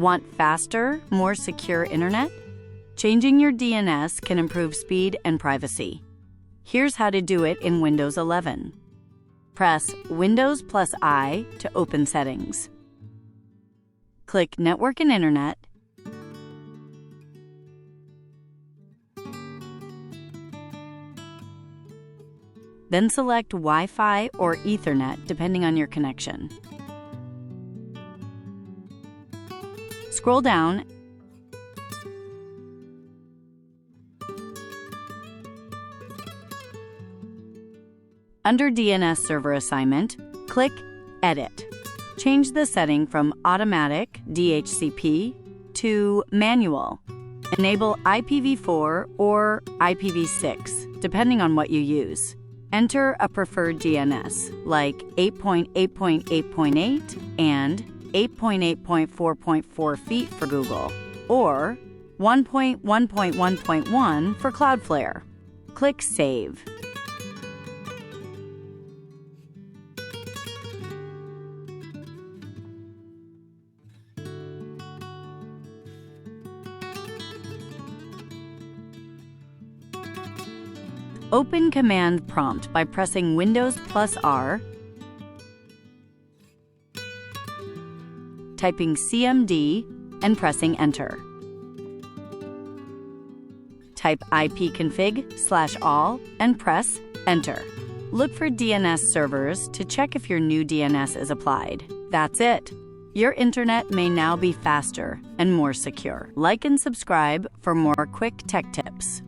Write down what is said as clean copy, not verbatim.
Want faster, more secure internet? Changing your DNS can improve speed and privacy. Here's how to do it in Windows 11. Press Windows plus I to open Settings. Click Network and Internet. Then select Wi-Fi or Ethernet depending on your connection. Scroll down under DNS Server Assignment, click Edit. Change the setting from Automatic DHCP to Manual. Enable IPv4 or IPv6, depending on what you use. Enter a preferred DNS, like 8.8.8.8 and 8.8.4.4 feet for Google, or 1.1.1.1 for Cloudflare. Click Save. Open Command Prompt by pressing Windows plus R, typing CMD, and pressing Enter. Type ipconfig/all and press Enter. Look for DNS servers to check if your new DNS is applied. That's it. Your internet may now be faster and more secure. Like and subscribe for more quick tech tips.